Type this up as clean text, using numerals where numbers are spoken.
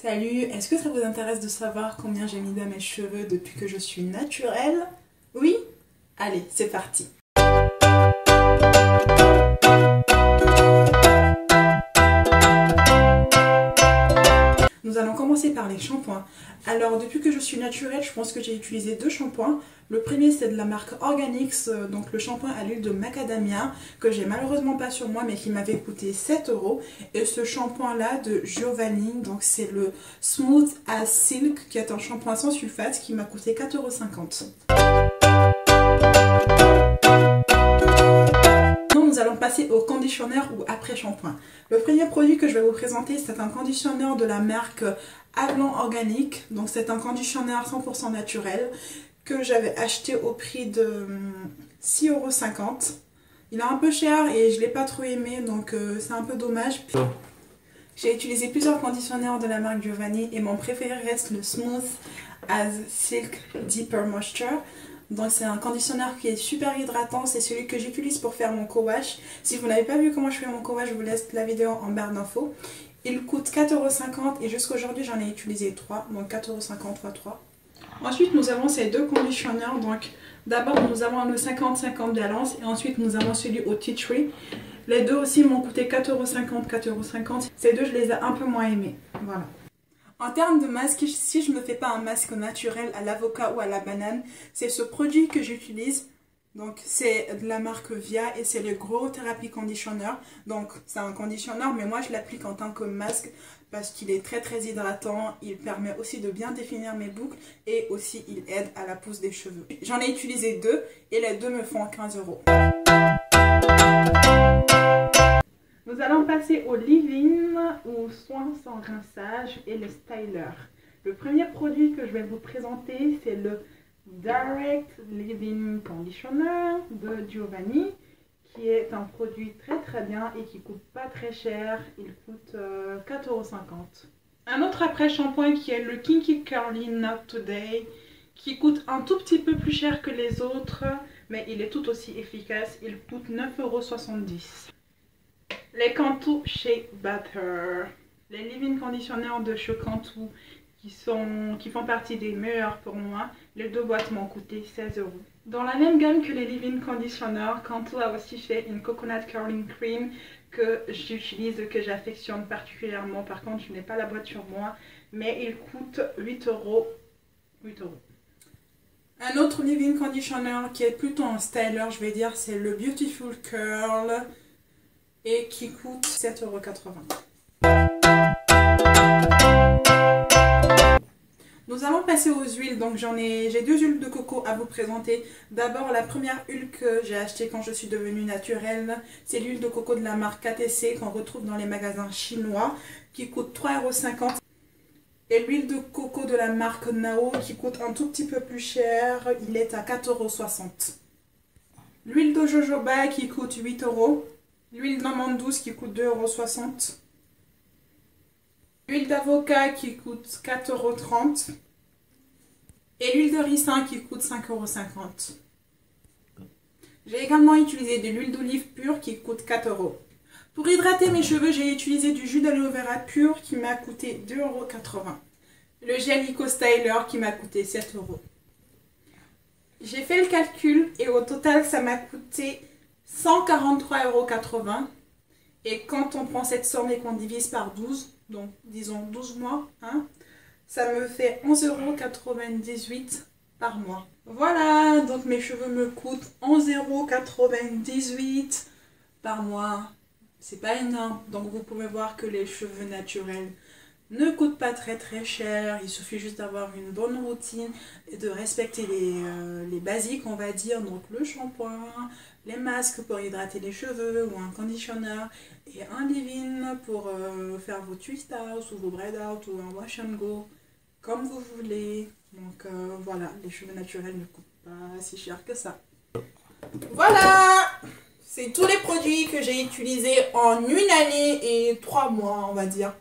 Salut, est-ce que ça vous intéresse de savoir combien j'ai mis dans mes cheveux depuis que je suis naturelle? Oui? Allez, c'est parti! Nous allons commencer par les shampoings. Alors, depuis que je suis naturelle, je pense que j'ai utilisé deux shampoings. Le premier, c'est de la marque Organix, donc le shampoing à l'huile de macadamia, que j'ai malheureusement pas sur moi, mais qui m'avait coûté 7 €. Et ce shampoing-là de Giovanni, donc c'est le Smooth as Silk, qui est un shampoing sans sulfate, qui m'a coûté 4,50 €. Nous allons passer au conditionneur ou après shampoing. Le premier produit que je vais vous présenter, c'est un conditionneur de la marque Avalon Organic. Donc c'est un conditionneur 100% naturel que j'avais acheté au prix de 6,50 €. Il est un peu cher et je ne l'ai pas trop aimé, donc c'est un peu dommage. J'ai utilisé plusieurs conditionneurs de la marque Giovanni et mon préféré reste le Smooth as Silk Deeper Moisture. Donc c'est un conditionneur qui est super hydratant, c'est celui que j'utilise pour faire mon co-wash. Si vous n'avez pas vu comment je fais mon co-wash, je vous laisse la vidéo en barre d'infos. Il coûte 4,50 € et jusqu'à aujourd'hui j'en ai utilisé 3, donc 4,50 € x 3. Ensuite nous avons ces deux conditionneurs, donc d'abord nous avons le 50-50 balance et ensuite nous avons celui au tea tree. Les deux aussi m'ont coûté 4,50 €, 4,50 €. Ces deux je les ai un peu moins aimés, voilà. En termes de masque, si je ne me fais pas un masque naturel à l'avocat ou à la banane, c'est ce produit que j'utilise. Donc c'est de la marque Via et c'est le Grow Therapy Conditioner. Donc c'est un conditionneur mais moi je l'applique en tant que masque parce qu'il est très hydratant. Il permet aussi de bien définir mes boucles et aussi il aide à la pousse des cheveux. J'en ai utilisé deux et les deux me font 15 €. Nous allons passer au leave-in ou soins sans rinçage et le styler. Le premier produit que je vais vous présenter, c'est le Direct Leave-in Conditioner de Giovanni, qui est un produit très bien et qui coûte pas très cher. Il coûte 4,50 €. Un autre après shampoing qui est le Kinky Curly Not Today, qui coûte un tout petit peu plus cher que les autres, mais il est tout aussi efficace. Il coûte 9,70 €. Les Cantu Shea Butter, les leave-in conditionneurs de chez Cantu qui font partie des meilleurs pour moi. Les deux boîtes m'ont coûté 16 €. Dans la même gamme que les leave-in conditionneurs, Cantu a aussi fait une Coconut Curling Cream que j'utilise, que j'affectionne particulièrement. Par contre, je n'ai pas la boîte sur moi, mais il coûte 8 €. 8 €. Un autre leave-in conditioner qui est plutôt un styler, je vais dire, c'est le Beautiful Curl et qui coûte 7,80 €. Nous allons passer aux huiles, donc j'ai deux huiles de coco à vous présenter. D'abord la première huile que j'ai achetée quand je suis devenue naturelle, c'est l'huile de coco de la marque KTC qu'on retrouve dans les magasins chinois qui coûte 3,50 €. Et l'huile de coco de la marque Nao qui coûte un tout petit peu plus cher, il est à 4,60 €. L'huile de jojoba qui coûte 8 €. L'huile d'amande douce qui coûte 2,60 €. L'huile d'avocat qui coûte 4,30 € et l'huile de ricin qui coûte 5,50 €. J'ai également utilisé de l'huile d'olive pure qui coûte 4 €. Pour hydrater mes cheveux, j'ai utilisé du jus d'aloe vera pur qui m'a coûté 2,80 €. Le gel Eco Styler qui m'a coûté 7 €. J'ai fait le calcul et au total ça m'a coûté 143,80 € et quand on prend cette somme et qu'on divise par 12, donc disons 12 mois, hein, ça me fait 11,98 € par mois. Voilà, donc mes cheveux me coûtent 11,98 € par mois. C'est pas énorme, donc vous pouvez voir que les cheveux naturels ne coûtent pas très cher. Il suffit juste d'avoir une bonne routine et de respecter les basiques, on va dire, donc le shampoing, les masques pour hydrater les cheveux ou un conditionneur et un leave-in pour faire vos twist out ou vos braid out ou un wash and go comme vous voulez. Donc voilà, les cheveux naturels ne coûtent pas si cher que ça. Voilà, c'est tous les produits que j'ai utilisés en une année et 3 mois, on va dire.